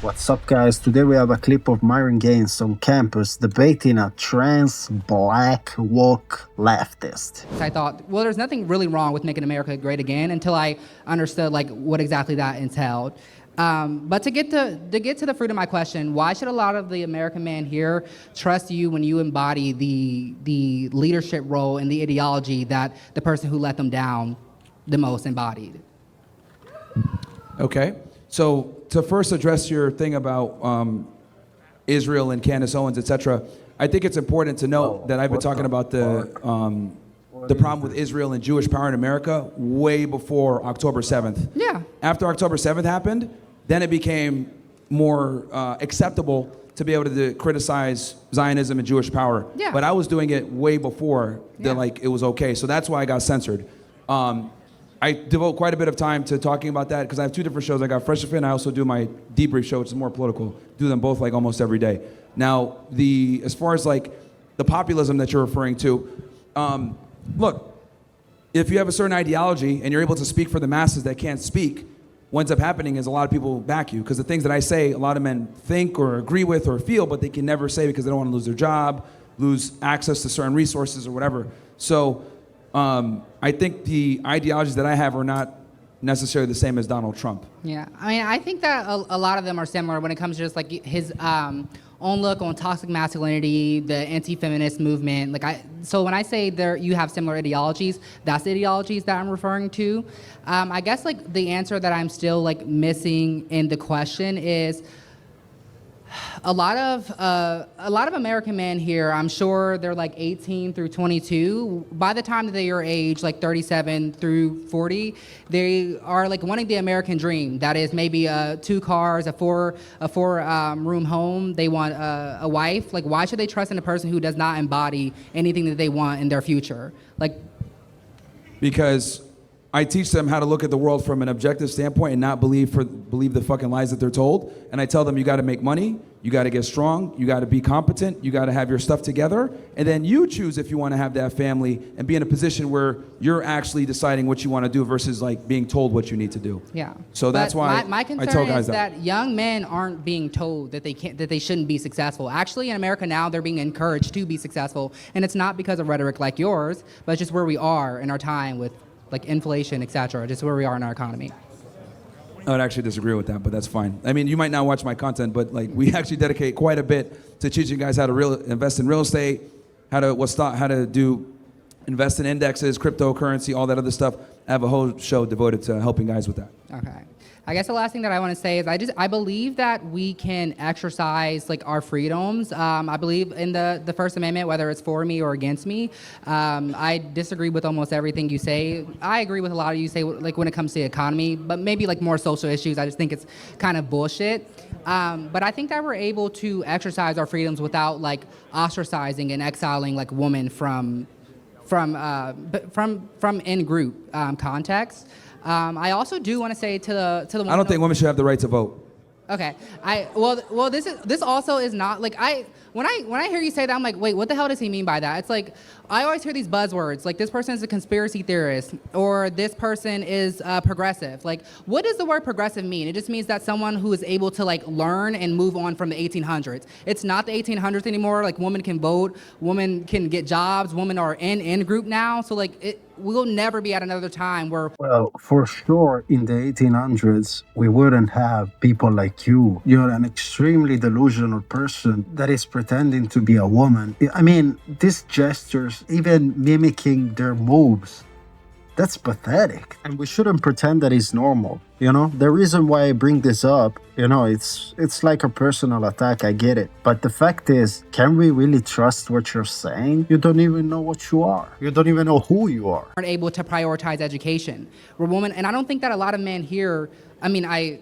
What's up, guys? Today we have a clip of Myron Gaines on campus debating a trans black woke leftist. I thought, well, there's nothing really wrong with making America great again until I understood like what exactly that entailed. But to get to the fruit of my question, why should a lot of the American man here trust you when you embody the leadership role and the ideology that the person who let them down the most embodied? Okay. So to first address your thing about Israel and Candace Owens, etc., I think it's important to note that I've been talking about the problem with Israel and Jewish power in America way before October 7th. Yeah. After October 7th happened, then it became more acceptable to be able to criticize Zionism and Jewish power. Yeah. But I was doing it way before Yeah. it was okay. So that's why I got censored. I devote quite a bit of time to talking about that because I have two different shows. I got Fresh Fit and I also do my debrief show, which is more political. Do them both like almost every day. Now, as far as like the populism that you're referring to, look, if you have a certain ideology and you're able to speak for the masses that can't speak, what ends up happening is a lot of people back you because the things that I say, a lot of men think or agree with or feel, but they can never say because they don't want to lose their job, lose access to certain resources or whatever. So I think the ideologies that I have are not necessarily the same as Donald Trump. Yeah, I mean, I think that a lot of them are similar when it comes to just like his own look on toxic masculinity, the anti-feminist movement. So when I say you have similar ideologies, that's the ideologies that I'm referring to. I guess like the answer that I'm still like missing in the question is a lot of American men here, I'm sure they're like 18 through 22. By the time that they are age, like 37 through 40, they are like wanting the American dream. That is maybe 2 cars, a four room home. They want a wife. Like, why should they trust in a person who does not embody anything that they want in their future? Like, because I teach them how to look at the world from an objective standpoint and not believe the fucking lies that they're told. And I tell them you got to make money, you got to get strong, you got to be competent, you got to have your stuff together, and then you choose if you want to have that family and be in a position where you're actually deciding what you want to do versus like being told what you need to do. yeah. So that's why my I tell concern guys is that young men aren't being told that they shouldn't be successful. Actually, in America now, they're being encouraged to be successful, and it's not because of rhetoric like yours, but it's just where we are in our time with like inflation, et cetera, just where we are in our economy. I would actually disagree with that, but that's fine. I mean, you might not watch my content, but like we actually dedicate quite a bit to teaching guys how to invest in real estate, how to do invest in indexes, cryptocurrency, all that other stuff. I have a whole show devoted to helping guys with that. Okay. I guess the last thing that I want to say is I believe that we can exercise like our freedoms. I believe in the First Amendment, whether it's for me or against me. I disagree with almost everything you say. I agree with a lot of you say like when it comes to the economy, but maybe like more social issues. I just think it's kind of bullshit. But I think that we're able to exercise our freedoms without like ostracizing and exiling like women from in-group context. I also do want to say to the woman. I don't think women should have the right to vote. Okay. This also is not like when I hear you say that, I'm like, wait, what the hell does he mean by that? It's like I always hear these buzzwords like this person is a conspiracy theorist or this person is progressive. Like, what does the word progressive mean? It just means that someone who is able to like learn and move on from the 1800s. It's not the 1800s anymore. Like, women can vote, women can get jobs, women are in group now. So like we'll never be at another time where. Well, for sure, in the 1800s, we wouldn't have people like you. You're an extremely delusional person that is pretending to be a woman. I mean, these gestures, even mimicking their moves, that's pathetic. And we shouldn't pretend that it's normal. You know, the reason why I bring this up, you know, it's like a personal attack. I get it. But the fact is, can we really trust what you're saying? You don't even know what you are. You don't even know who you are. Aren't able to prioritize education. We're women, and I don't think that a lot of men here. I mean, I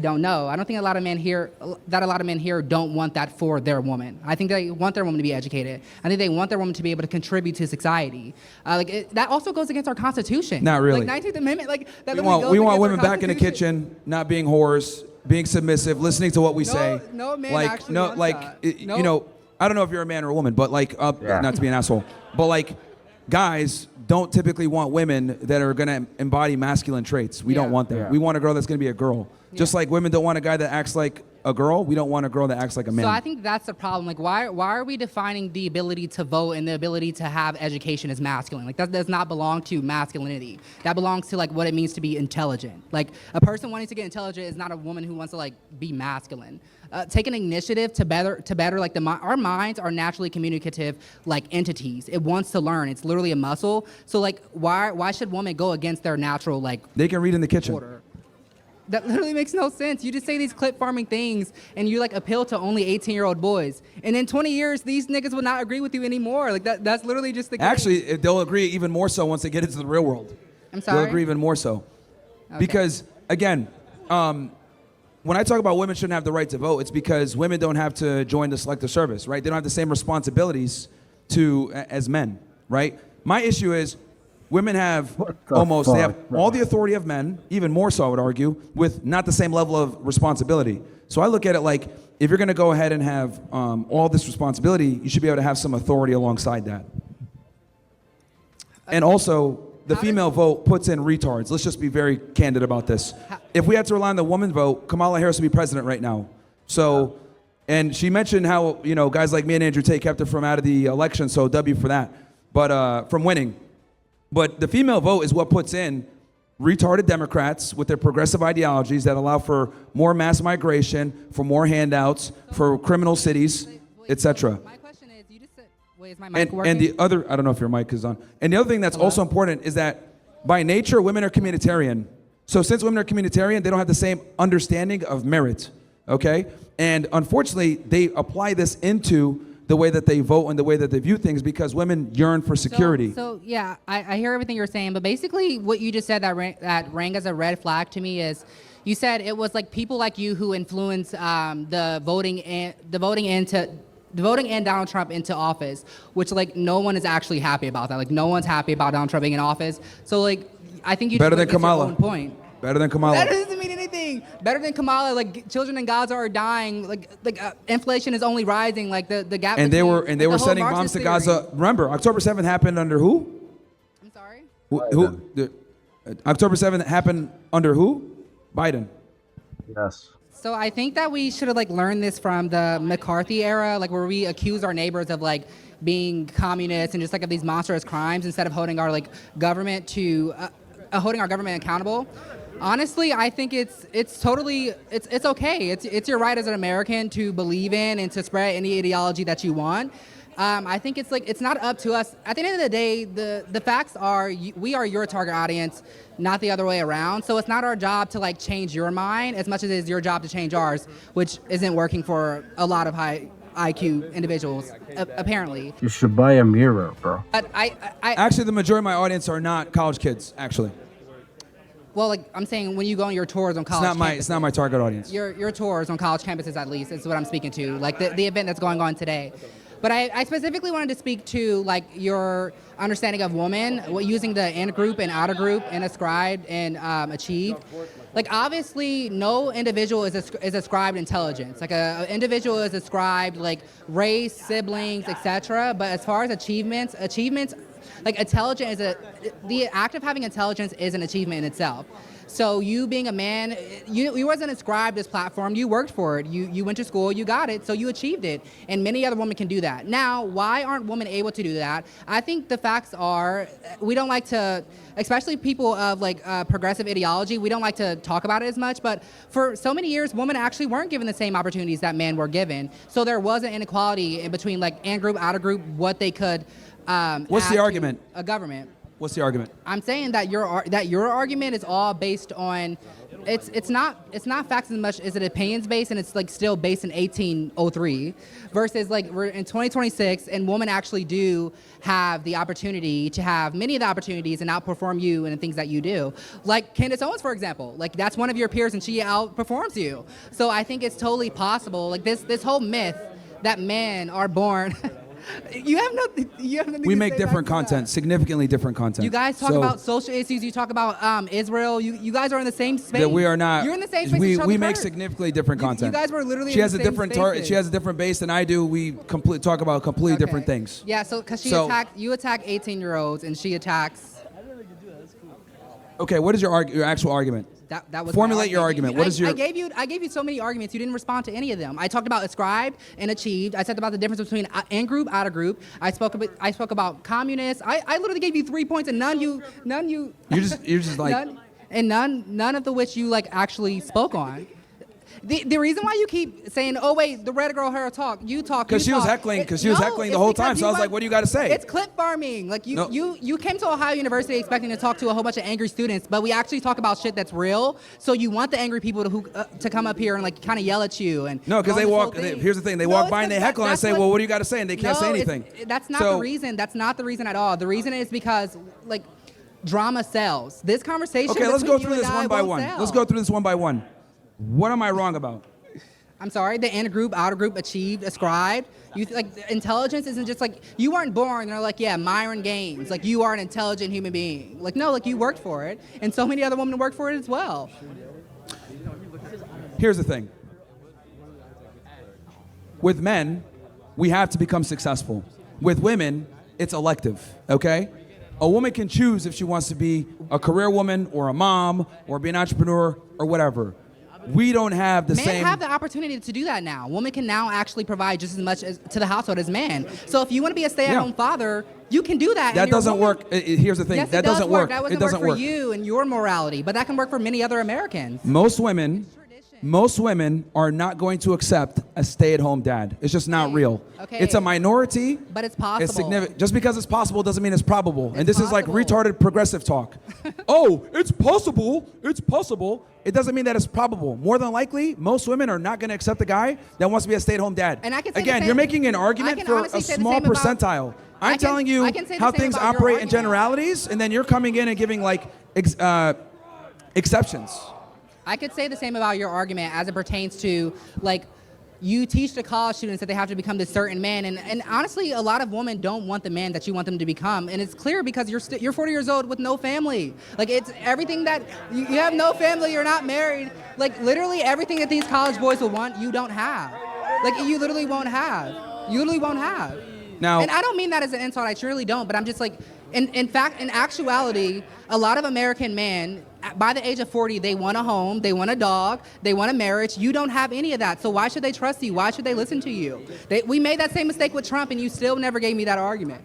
don't know. I don't think a lot of men here don't want that for their woman. I think they want their woman to be educated. I think they want their woman to be able to contribute to society. That also goes against our Constitution. Not really. Like 19th Amendment, like that. We want women back in the kitchen, not being whores, being submissive, listening to what we say. No man like, actually no, wants like that. you know, I don't know if you're a man or a woman, but like, not to be an asshole, but like, guys don't typically want women that are going to embody masculine traits. We don't want that. Yeah. We want a girl that's going to be a girl. Just like women don't want a guy that acts like a girl. We don't want a girl that acts like a man. So I think that's the problem. Like, why are we defining the ability to vote and the ability to have education as masculine? Like, that does not belong to masculinity. That belongs to like what it means to be intelligent. Like, a person wanting to get intelligent is not a woman who wants to like be masculine. Take an initiative to better like our minds are naturally communicative like entities. It wants to learn. It's literally a muscle. So like, why should women go against their natural like? They can read in the kitchen. Order? That literally makes no sense. You just say these clip farming things and you like appeal to only 18-year-old boys. And in 20 years, these niggas will not agree with you anymore. Like that's literally just the case. Actually, they'll agree even more so once they get into the real world. I'm sorry? They'll agree even more so. Okay. Because, again, when I talk about women shouldn't have the right to vote, it's because women don't have to join the selective service, right? They don't have the same responsibilities as men, right? My issue is women have they have all the authority of men, even more so I would argue, with not the same level of responsibility. So I look at it like, if you're gonna go ahead and have all this responsibility, you should be able to have some authority alongside that. And also, the female vote puts in retards. Let's just be very candid about this. If we had to rely on the woman vote, Kamala Harris would be president right now. So, and she mentioned how, guys like me and Andrew Tate kept her from out of the election, so W for that, but from winning. But the female vote is what puts in retarded Democrats with their progressive ideologies that allow for more mass migration, for more handouts, for criminal cities, etc. My question is, you just said, wait, is my mic working? And the other, I don't know if your mic is on. And the other thing that's also important is that by nature, women are communitarian. So since women are communitarian, they don't have the same understanding of merit, okay? And unfortunately, they apply this into the way that they vote and the way that they view things because women yearn for security. So yeah, I hear everything you're saying, but basically what you just said that rang as a red flag to me is, you said it was like people like you who influence the voting and Donald Trump into office, which like no one is actually happy about that. Like no one's happy about Donald Trump being in office. So like I think you better than your Kamala. own point. Better than Kamala. That doesn't mean anything. Better than Kamala. Like children in Gaza are dying. Like inflation is only rising. Like the gap. And they were the sending bombs to Gaza. Remember, October 7th happened under who? I'm sorry. October 7th happened under who? Biden. Yes. So I think that we should have like learned this from the McCarthy era, like where we accuse our neighbors of like being communists and just like of these monstrous crimes instead of holding our like government to holding our government accountable. Honestly, I think it's okay. It's your right as an American to believe in and to spread any ideology that you want. I think it's not up to us. At the end of the day, the facts are we are your target audience, not the other way around. So it's not our job to like change your mind as much as it is your job to change ours, which isn't working for a lot of high IQ individuals, apparently. You should buy a mirror, bro. But Actually, the majority of my audience are not college kids, actually. Well, like I'm saying, when you go on your tours on college campuses, it's not my target audience. Your tours on college campuses, at least, is what I'm speaking to. Like the event that's going on today. But I specifically wanted to speak to like your understanding of woman, using the in group and outer group and ascribed and achieved. Like obviously, no individual is ascribed intelligence. Like an individual is ascribed like race, siblings, etc. But as far as achievements, like intelligence the act of having intelligence is an achievement in itself. So you being a man, you wasn't ascribed this platform, you worked for it. You went to school, you got it, so you achieved it. And many other women can do that. Now, why aren't women able to do that? I think the facts are, we don't like to, especially people of like progressive ideology, we don't like to talk about it as much, but for so many years, women actually weren't given the same opportunities that men were given. So there was an inequality in between like in group, outer group, what they could What's the argument? A government. What's the argument? I'm saying that your argument is all based on, it's not facts as much as it opinions based, and it's like still based in 1803, versus like we're in 2026 and women actually do have the opportunity to have many of the opportunities and outperform you in the things that you do. Like Candace Owens, for example, like that's one of your peers and she outperforms you. So I think it's totally possible. Like this whole myth that men are born. You have nothing. We make different content, significantly different content. You guys talk about social issues. You talk about Israel. You guys are in the same space. That we are not. You're in the same space. We make significantly different content. You guys were literally. She has a different She has a different base than I do. We talk about completely different things. Yeah. So because you attack 18-year-olds and she attacks. Okay. What is your actual argument? That was Formulate your argument. What is your? I gave you so many arguments. You didn't respond to any of them. I talked about ascribed and achieved. I said about the difference between in group, out of group. I spoke about communists. I literally gave you 3 points, and none you. You're just like. None of the which you like actually spoke on. The reason why you keep saying, "Oh wait, the red girl her talk," you talk because she was heckling the whole time. So I was like, "What do you got to say?" It's clip farming. Like you came to Ohio University expecting to talk to a whole bunch of angry students, but we actually talk about shit that's real. So you want the angry people to come up here and like kind of yell at you and no, because they walk. Here's the thing: they walk by and they heckle, and I say, "Well, what do you got to say?" And they can't say anything. That's not the reason. That's not the reason at all. The reason is because like drama sells. This conversation. Okay, let's go through this one by one. Sell. Let's go through this one by one. What am I wrong about? I'm sorry, the in group, outer group, achieved, ascribed. Like intelligence isn't just like you weren't born. They're like, yeah, Myron Gaines. Like you are an intelligent human being. Like no, like you worked for it, and so many other women worked for it as well. Here's the thing. With men, we have to become successful. With women, it's elective. Okay. A woman can choose if she wants to be a career woman or a mom or be an entrepreneur or whatever. We don't have the same. Men have the opportunity to do that now. Women can now actually provide just as much to the household as men. So if you want to be a stay-at-home father, you can do that. That doesn't work. Here's the thing. Yes, that doesn't work. That it doesn't work for you and your morality, but that can work for many other Americans. Most women are not going to accept a stay-at-home dad. It's just not real. Okay. It's a minority. But it's possible. It's significant. Just because it's possible doesn't mean it's probable. And this possible. is like retarded progressive talk. Oh, it's possible. It's possible. It doesn't mean that it's probable. More than likely, most women are not going to accept a guy that wants to be a stay-at-home dad. And I can say again, you're making an argument for a small percentile. I'm telling you how things operate in generalities, and then you're coming in and giving like exceptions. I could say the same about your argument as it pertains to like you teach the college students that they have to become this certain man, and honestly, a lot of women don't want the man that you want them to become, and it's clear because you're 40 years old with no family. Like it's everything that you have no family, you're not married. Like literally everything that these college boys will want, you don't have. Like you literally won't have. You literally won't have. Now, and I don't mean that as an insult. I truly don't. But I'm just like, in fact, in actuality, a lot of American men, by the age of 40, they want a home, they want a dog, they want a marriage. You don't have any of that. So why should they trust you? Why should they listen to you? We made that same mistake with Trump, and you still never gave me that argument.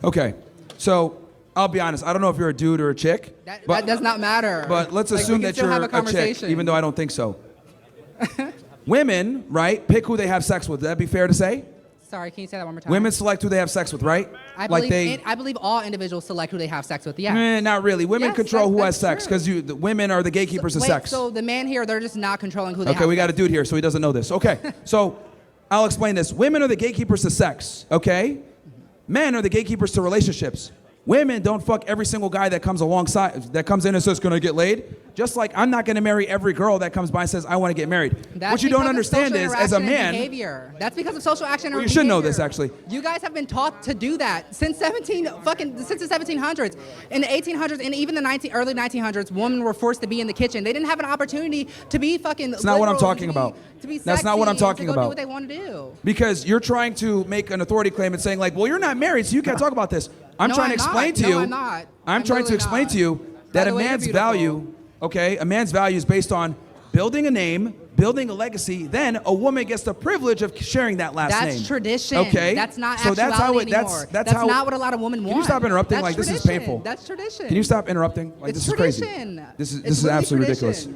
Okay, so I'll be honest. I don't know if you're a dude or a chick. That does not matter. But let's assume that you're a chick, even though I don't think so. Women, right, pick who they have sex with. Would that be fair to say? Sorry, can you say that one more time? Women select who they have sex with, right? I believe all individuals select who they have sex with, yeah. Not really. Women control who has sex because the women are the gatekeepers of sex. So the man here, they're just not controlling who they have Okay, we got sex a dude here, so he doesn't know this. Okay, so I'll explain this. Women are the gatekeepers to sex, okay? Men are the gatekeepers to relationships. Women don't fuck every single guy that comes in and says, "Can I get laid?" Just like I'm not going to marry every girl that comes by and says, "I want to get married." What you don't understand is, as a man, behavior. That's because of social action. Well, you should know this, actually. You guys have been taught to do that since the 1700s, in the 1800s, and even the early 1900s. Women were forced to be in the kitchen. They didn't have an opportunity to be fucking. That's not what I'm talking about. That's not what I'm talking about. Do what they want to do. Because you're trying to make an authority claim and saying like, "Well, you're not married, so you can't talk about this." I'm trying to explain to you. I'm not. I'm trying to explain to you that a man's value, a man's value is based on building a name, building a legacy. Then a woman gets the privilege of sharing that last name. That's tradition. Okay. That's not so actuality anymore. That's not what a lot of women want. Can you stop interrupting? That's like tradition. This is painful. That's tradition. Can you stop interrupting? Like It's this tradition. is crazy. This is absolutely ridiculous.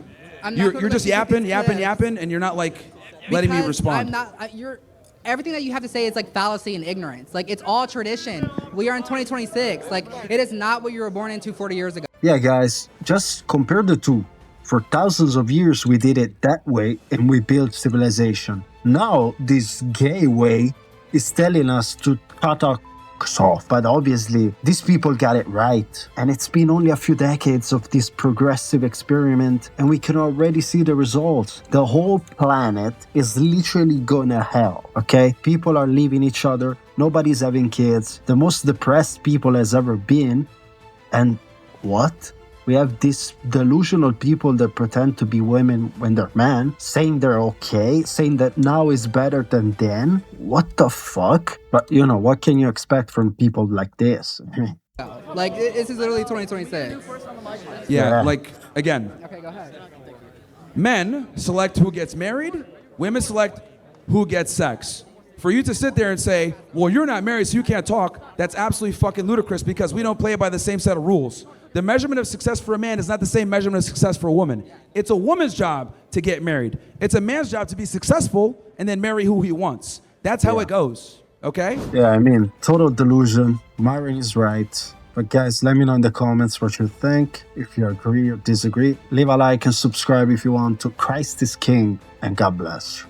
You're just yapping, and you're not like letting me respond. I'm not. Everything that you have to say is like fallacy and ignorance. Like it's all tradition. We are in 2026. Like it is not what you were born into 40 years ago. Yeah, guys, just compare the two. For thousands of years, we did it that way and we built civilization. Now, this gay way is telling us to cut our off. But obviously, these people got it right. And it's been only a few decades of this progressive experiment, and we can already see the results. The whole planet is literally going to hell, okay? People are leaving each other. Nobody's having kids. The most depressed people has ever been. And what? We have these delusional people that pretend to be women when they're men, saying they're okay, saying that now is better than then. What the fuck? But, what can you expect from people like this? Like this is literally 2026. Yeah, Yeah. like again, Okay, go ahead. men select who gets married, women select who gets sex. For you to sit there and say, well, you're not married, so you can't talk, that's absolutely fucking ludicrous because we don't play by the same set of rules. The measurement of success for a man is not the same measurement of success for a woman. It's a woman's job to get married. It's a man's job to be successful and then marry who he wants. That's how it goes, okay? Yeah, I mean, total delusion. Myron is right. But guys, let me know in the comments what you think. If you agree or disagree, leave a like and subscribe if you want to. Christ is King, and God bless.